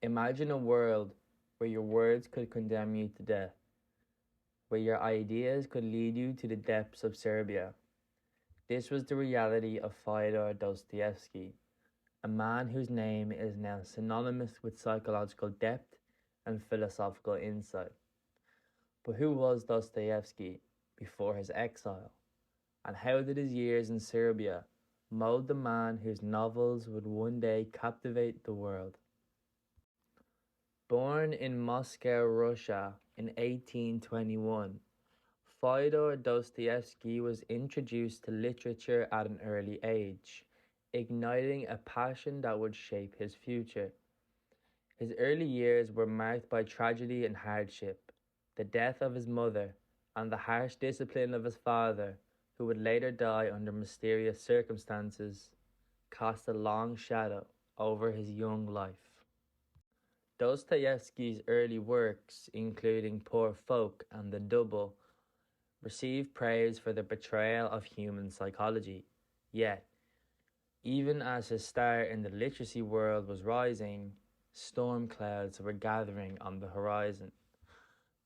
Imagine a world where your words could condemn you to death, where your ideas could lead you to the depths of Serbia. This was the reality of Fyodor Dostoevsky, a man whose name is now synonymous with psychological depth and philosophical insight. But who was Dostoevsky before his exile? And how did his years in Serbia mold the man whose novels would one day captivate the world? Born in Moscow, Russia in 1821, Fyodor Dostoevsky was introduced to literature at an early age, igniting a passion that would shape his future. His early years were marked by tragedy and hardship. The death of his mother, and the harsh discipline of his father, who would later die under mysterious circumstances, cast a long shadow over his young life. Dostoevsky's early works, including Poor Folk and The Double, received praise for the portrayal of human psychology. Yet, even as his star in the literacy world was rising, storm clouds were gathering on the horizon.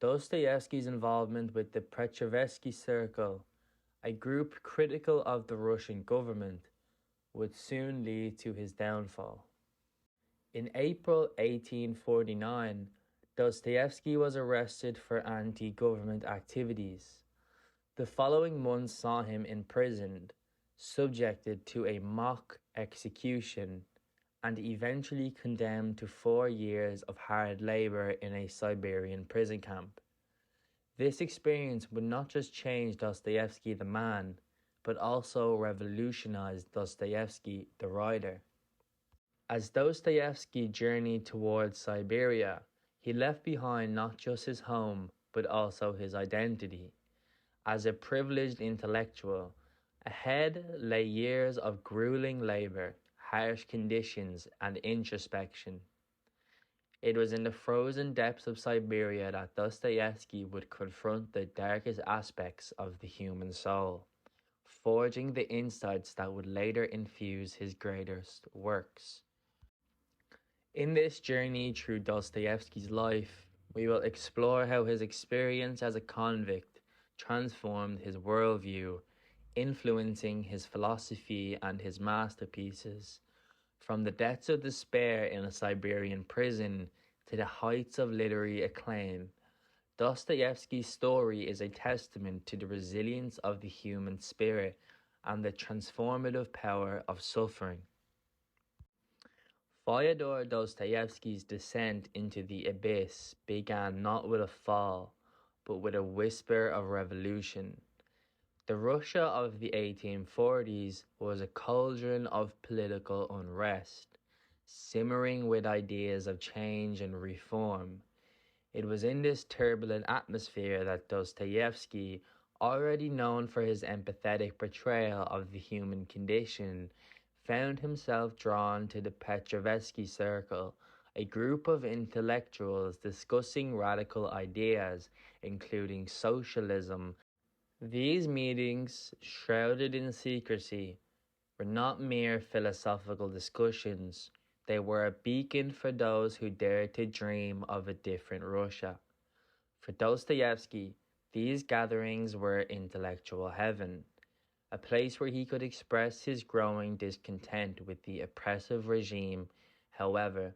Dostoevsky's involvement with the Petrovisky Circle, a group critical of the Russian government, would soon lead to his downfall. In April 1849, Dostoevsky was arrested for anti-government activities. The following months saw him imprisoned, subjected to a mock execution, and eventually condemned to 4 years of hard labor in a Siberian prison camp. This experience would not just change Dostoevsky the man, but also revolutionized Dostoevsky the writer. As Dostoevsky journeyed towards Siberia, he left behind not just his home, but also his identity. As a privileged intellectual, ahead lay years of grueling labor, harsh conditions, and introspection. It was in the frozen depths of Siberia that Dostoevsky would confront the darkest aspects of the human soul, forging the insights that would later infuse his greatest works. In this journey through Dostoevsky's life, we will explore how his experience as a convict transformed his worldview, influencing his philosophy and his masterpieces. From the depths of despair in a Siberian prison to the heights of literary acclaim, Dostoevsky's story is a testament to the resilience of the human spirit and the transformative power of suffering. Fyodor Dostoevsky's descent into the abyss began not with a fall, but with a whisper of revolution. The Russia of the 1840s was a cauldron of political unrest, simmering with ideas of change and reform. It was in this turbulent atmosphere that Dostoevsky, already known for his empathetic portrayal of the human condition, found himself drawn to the Petrovisky Circle, a group of intellectuals discussing radical ideas, including socialism. These meetings, shrouded in secrecy, were not mere philosophical discussions. They were a beacon for those who dared to dream of a different Russia. For Dostoevsky, these gatherings were intellectual heaven, a place where he could express his growing discontent with the oppressive regime. However,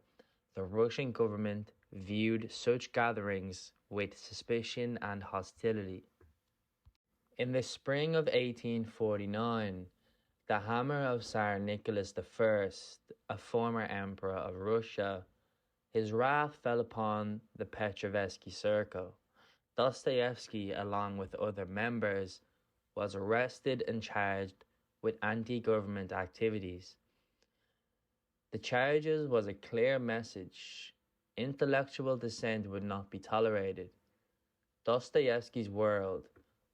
the Russian government viewed such gatherings with suspicion and hostility. In the spring of 1849, the hammer of Tsar Nicholas I, a former emperor of Russia, his wrath fell upon the Petrovisky Circle. Dostoevsky, along with other members, was arrested and charged with anti-government activities. The charges was a clear message: intellectual dissent would not be tolerated. Dostoevsky's world,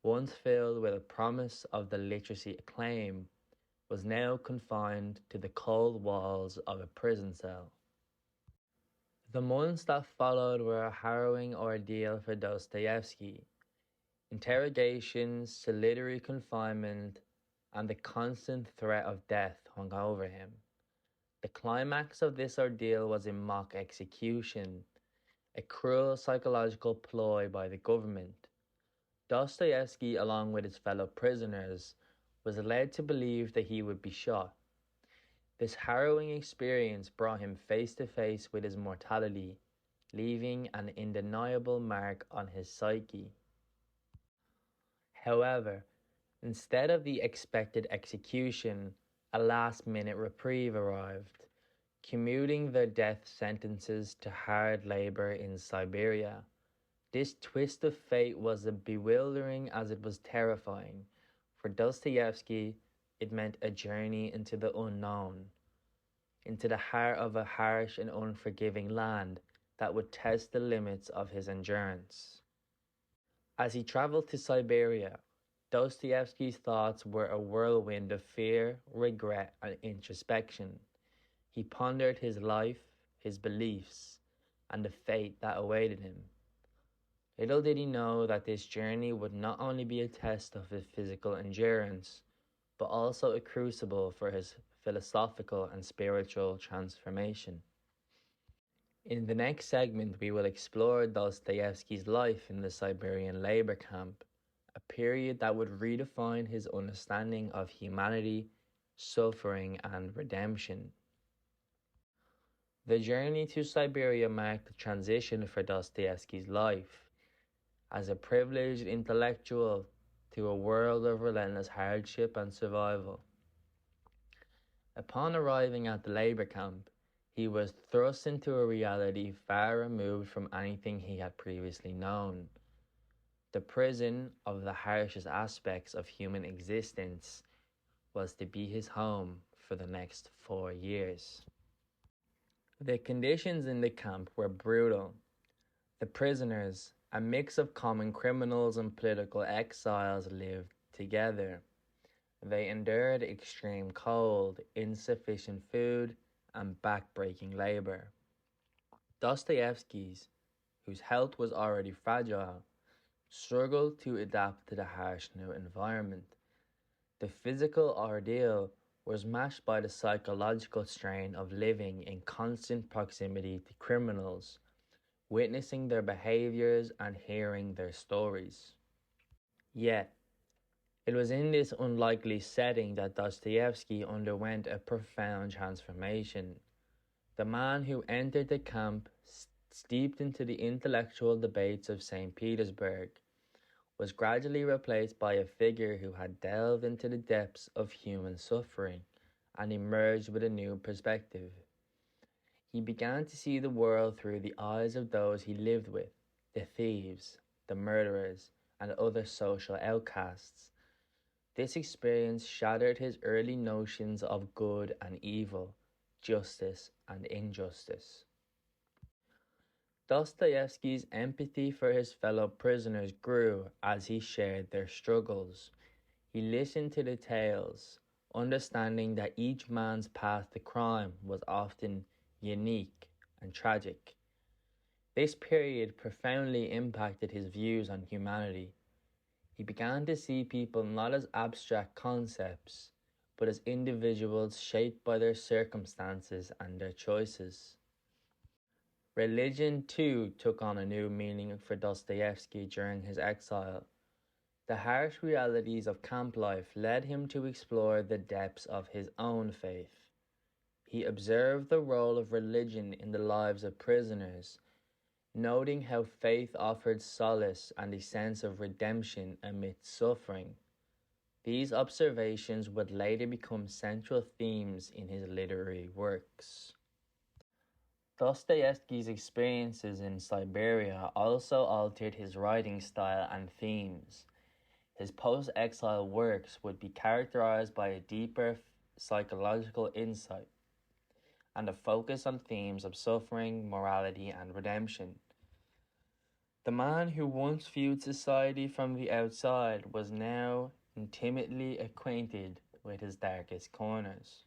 once filled with a promise of the literacy acclaim, was now confined to the cold walls of a prison cell. The months that followed were a harrowing ordeal for Dostoevsky. Interrogations, solitary confinement, and the constant threat of death hung over him. The climax of this ordeal was a mock execution, a cruel psychological ploy by the government. Dostoevsky, along with his fellow prisoners, was led to believe that he would be shot. This harrowing experience brought him face to face with his mortality, leaving an undeniable mark on his psyche. However, instead of the expected execution, a last-minute reprieve arrived, commuting their death sentences to hard labor in Siberia. This twist of fate was as bewildering as it was terrifying. For Dostoevsky, it meant a journey into the unknown, into the heart of a harsh and unforgiving land that would test the limits of his endurance. As he traveled to Siberia, Dostoevsky's thoughts were a whirlwind of fear, regret, and introspection. He pondered his life, his beliefs, and the fate that awaited him. Little did he know that this journey would not only be a test of his physical endurance, but also a crucible for his philosophical and spiritual transformation. In the next segment, we will explore Dostoevsky's life in the Siberian labor camp, a period that would redefine his understanding of humanity, suffering, and redemption. The journey to Siberia marked a transition for Dostoevsky's life. As a privileged intellectual to a world of relentless hardship and survival. Upon arriving at the labor camp, he was thrust into a reality far removed from anything he had previously known. The prison of the harshest aspects of human existence was to be his home for the next 4 years. The conditions in the camp were brutal. The prisoners, a mix of common criminals and political exiles, lived together. They endured extreme cold, insufficient food, and back-breaking labor. Dostoevsky, whose health was already fragile, struggled to adapt to the harsh new environment. The physical ordeal was matched by the psychological strain of living in constant proximity to criminals, witnessing their behaviors and hearing their stories. Yet, it was in this unlikely setting that Dostoevsky underwent a profound transformation. The man who entered the camp, steeped into the intellectual debates of St. Petersburg, was gradually replaced by a figure who had delved into the depths of human suffering and emerged with a new perspective. He began to see the world through the eyes of those he lived with, the thieves, the murderers, and other social outcasts. This experience shattered his early notions of good and evil, justice and injustice. Dostoevsky's empathy for his fellow prisoners grew as he shared their struggles. He listened to the tales, understanding that each man's path to crime was often unique and tragic. This period profoundly impacted his views on humanity. He began to see people not as abstract concepts, but as individuals shaped by their circumstances and their choices. Religion, too, took on a new meaning for Dostoevsky during his exile. The harsh realities of camp life led him to explore the depths of his own faith. He observed the role of religion in the lives of prisoners, noting how faith offered solace and a sense of redemption amidst suffering. These observations would later become central themes in his literary works. Dostoevsky's experiences in Siberia also altered his writing style and themes. His post-exile works would be characterized by a deeper psychological insight and a focus on themes of suffering, morality, and redemption. The man who once viewed society from the outside was now intimately acquainted with his darkest corners.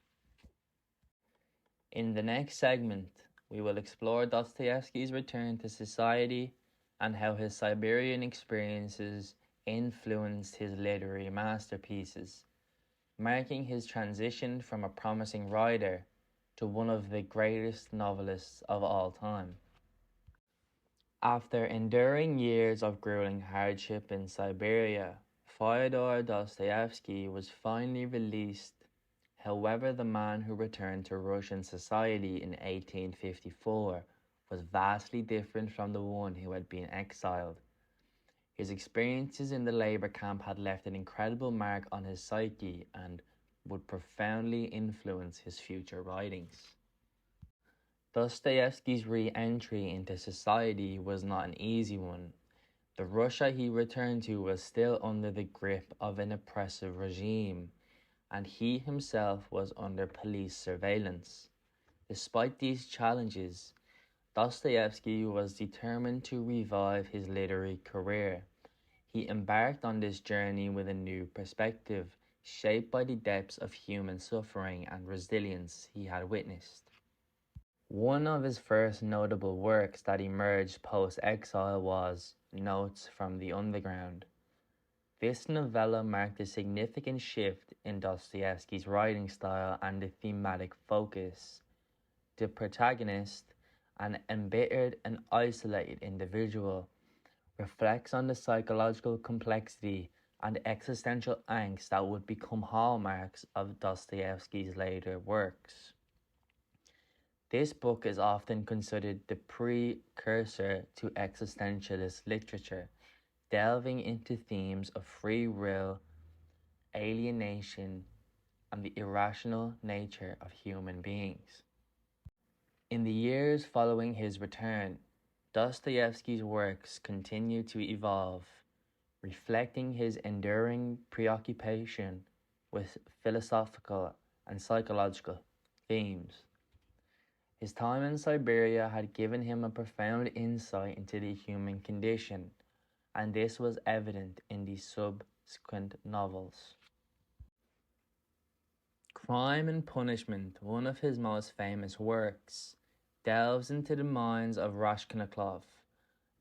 In the next segment, we will explore Dostoevsky's return to society and how his Siberian experiences influenced his literary masterpieces, marking his transition from a promising writer to one of the greatest novelists of all time. After enduring years of grueling hardship in Siberia, Fyodor Dostoevsky was finally released. However, the man who returned to Russian society in 1854 was vastly different from the one who had been exiled. His experiences in the labor camp had left an incredible mark on his psyche and would profoundly influence his future writings. Dostoevsky's re-entry into society was not an easy one. The Russia he returned to was still under the grip of an oppressive regime, and he himself was under police surveillance. Despite these challenges, Dostoevsky was determined to revive his literary career. He embarked on this journey with a new perspective, shaped by the depths of human suffering and resilience he had witnessed. One of his first notable works that emerged post-exile was Notes from the Underground. This novella marked a significant shift in Dostoevsky's writing style and the thematic focus. The protagonist, an embittered and isolated individual, reflects on the psychological complexity and existential angst that would become hallmarks of Dostoevsky's later works. This book is often considered the precursor to existentialist literature, delving into themes of free will, alienation, and the irrational nature of human beings. In the years following his return, Dostoevsky's works continued to evolve, reflecting his enduring preoccupation with philosophical and psychological themes. His time in Siberia had given him a profound insight into the human condition, and this was evident in the subsequent novels. Crime and Punishment, one of his most famous works, delves into the minds of Raskolnikov,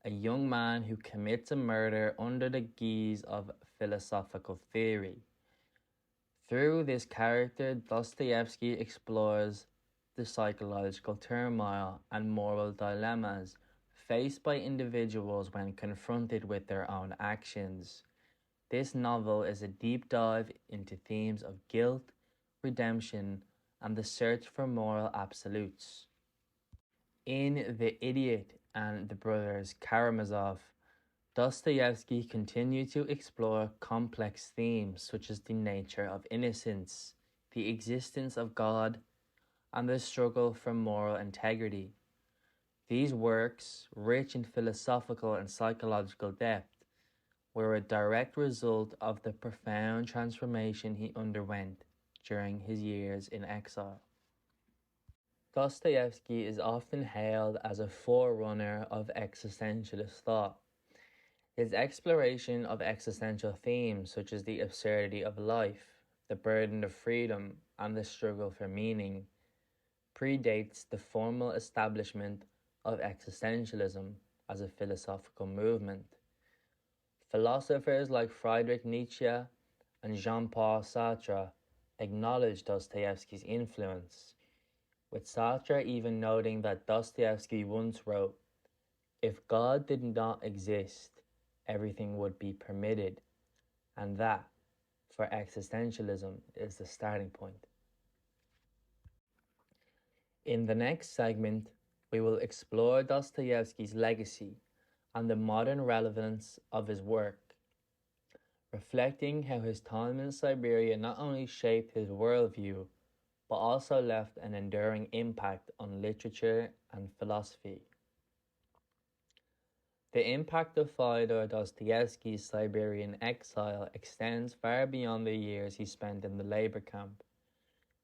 a young man who commits a murder under the guise of philosophical theory. Through this character, Dostoevsky explores the psychological turmoil and moral dilemmas faced by individuals when confronted with their own actions. This novel is a deep dive into themes of guilt, redemption, and the search for moral absolutes. In The Idiot and the Brothers Karamazov, Dostoevsky continued to explore complex themes such as the nature of innocence, the existence of God, and the struggle for moral integrity. These works, rich in philosophical and psychological depth, were a direct result of the profound transformation he underwent during his years in exile. Dostoevsky is often hailed as a forerunner of existentialist thought. His exploration of existential themes such as the absurdity of life, the burden of freedom, and the struggle for meaning predates the formal establishment of existentialism as a philosophical movement. Philosophers like Friedrich Nietzsche and Jean-Paul Sartre acknowledged Dostoevsky's influence, with Sartre even noting that Dostoevsky once wrote, "If God did not exist, everything would be permitted," and that, for existentialism, is the starting point. In the next segment, we will explore Dostoevsky's legacy and the modern relevance of his work, reflecting how his time in Siberia not only shaped his worldview, but also left an enduring impact on literature and philosophy. The impact of Fyodor Dostoevsky's Siberian exile extends far beyond the years he spent in the labor camp.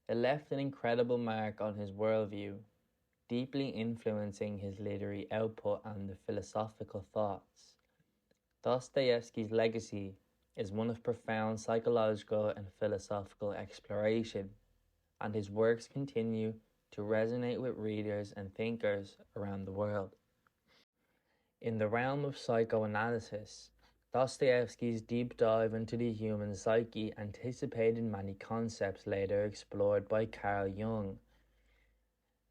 It left an incredible mark on his worldview, deeply influencing his literary output and the philosophical thoughts. Dostoevsky's legacy is one of profound psychological and philosophical exploration, and his works continue to resonate with readers and thinkers around the world. In the realm of psychoanalysis, Dostoevsky's deep dive into the human psyche anticipated many concepts later explored by Carl Jung.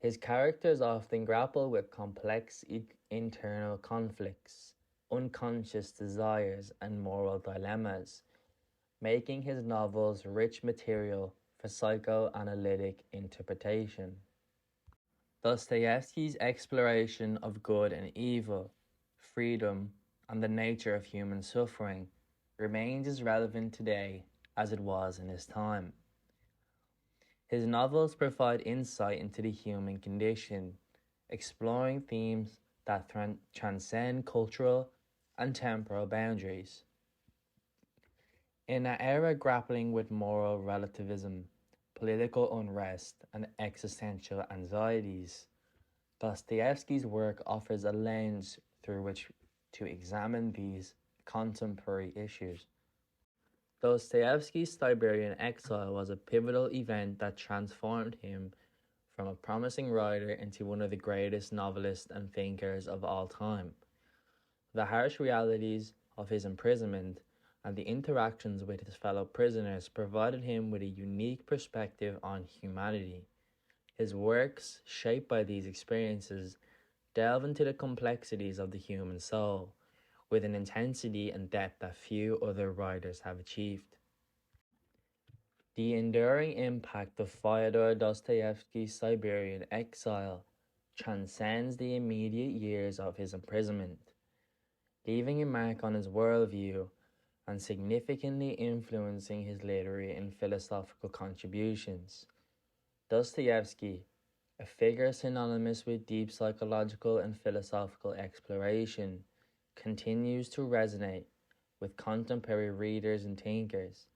His characters often grapple with complex internal conflicts, unconscious desires, and moral dilemmas, making his novels rich material for psychoanalytic interpretation. Dostoevsky's exploration of good and evil, freedom, and the nature of human suffering remains as relevant today as it was in his time. His novels provide insight into the human condition, exploring themes that transcend cultural and temporal boundaries. In an era grappling with moral relativism, political unrest, and existential anxieties, Dostoevsky's work offers a lens through which to examine these contemporary issues. Dostoevsky's Siberian exile was a pivotal event that transformed him from a promising writer into one of the greatest novelists and thinkers of all time. The harsh realities of his imprisonment and the interactions with his fellow prisoners provided him with a unique perspective on humanity. His works, shaped by these experiences, delve into the complexities of the human soul with an intensity and depth that few other writers have achieved. The enduring impact of Fyodor Dostoevsky's Siberian exile transcends the immediate years of his imprisonment, leaving a mark on his worldview and significantly influencing his literary and philosophical contributions. Dostoevsky, a figure synonymous with deep psychological and philosophical exploration, continues to resonate with contemporary readers and thinkers,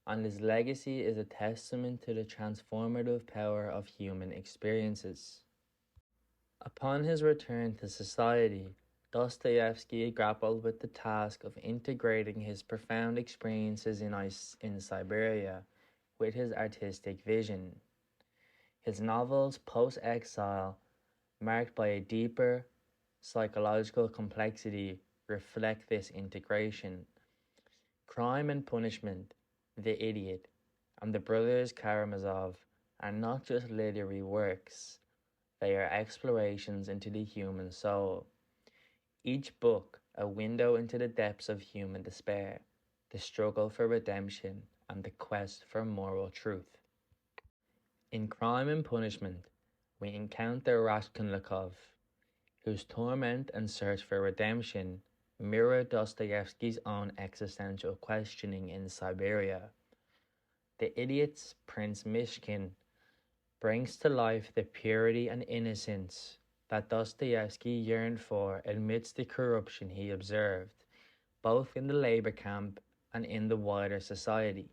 and his legacy is a testament to the transformative power of human experiences. Upon his return to society, Dostoevsky grappled with the task of integrating his profound experiences in Siberia with his artistic vision. His novels post-exile, marked by a deeper psychological complexity, reflect this integration. Crime and Punishment, The Idiot, and The Brothers Karamazov are not just literary works, they are explorations into the human soul. Each book a window into the depths of human despair, the struggle for redemption, and the quest for moral truth. In Crime and Punishment, we encounter Raskolnikov, whose torment and search for redemption mirror Dostoevsky's own existential questioning in Siberia. The Idiot's Prince Mishkin brings to life the purity and innocence that Dostoevsky yearned for amidst the corruption he observed, both in the labor camp and in the wider society.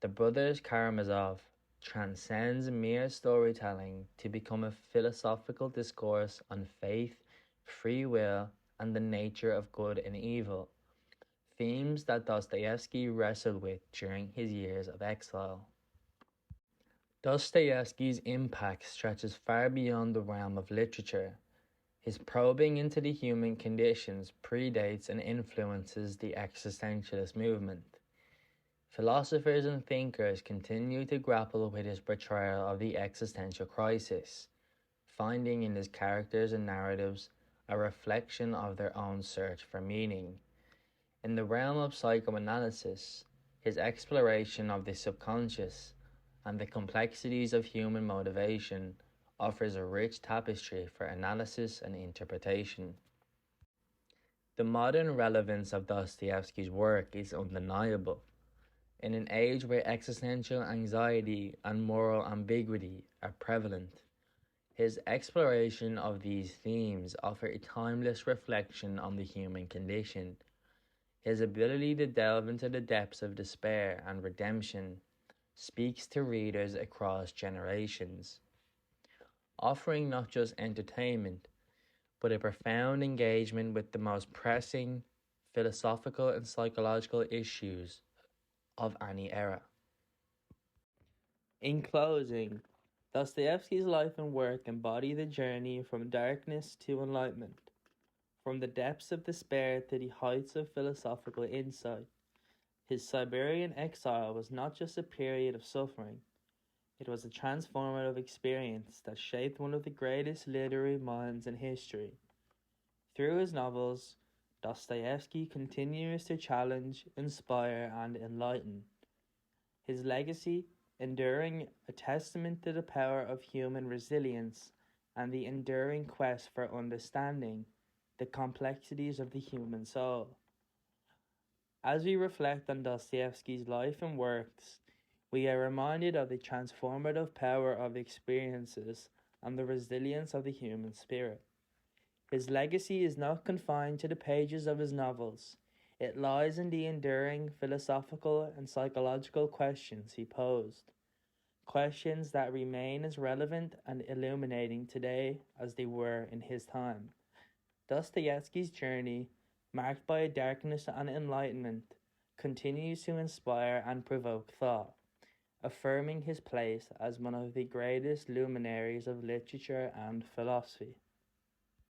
The Brothers Karamazov transcends mere storytelling to become a philosophical discourse on faith, free will, and the nature of good and evil, themes that Dostoevsky wrestled with during his years of exile. Dostoevsky's impact stretches far beyond the realm of literature. His probing into the human conditions predates and influences the existentialist movement. Philosophers and thinkers continue to grapple with his portrayal of the existential crisis, finding in his characters and narratives a reflection of their own search for meaning. In the realm of psychoanalysis, his exploration of the subconscious and the complexities of human motivation offers a rich tapestry for analysis and interpretation. The modern relevance of Dostoevsky's work is undeniable. In an age where existential anxiety and moral ambiguity are prevalent, his exploration of these themes offers a timeless reflection on the human condition. His ability to delve into the depths of despair and redemption speaks to readers across generations, offering not just entertainment, but a profound engagement with the most pressing philosophical and psychological issues of any era. In closing, Dostoevsky's life and work embody the journey from darkness to enlightenment, from the depths of despair to the heights of philosophical insight. His Siberian exile was not just a period of suffering, It was a transformative experience that shaped one of the greatest literary minds in history. Through his novels, Dostoevsky continues to challenge, inspire, and enlighten. His legacy, enduring, a testament to the power of human resilience and the enduring quest for understanding the complexities of the human soul. As we reflect on Dostoevsky's life and works, we are reminded of the transformative power of experiences and the resilience of the human spirit. His legacy is not confined to the pages of his novels. It lies in the enduring philosophical and psychological questions he posed, questions that remain as relevant and illuminating today as they were in his time. Dostoevsky's journey, marked by darkness and enlightenment, continues to inspire and provoke thought, affirming his place as one of the greatest luminaries of literature and philosophy.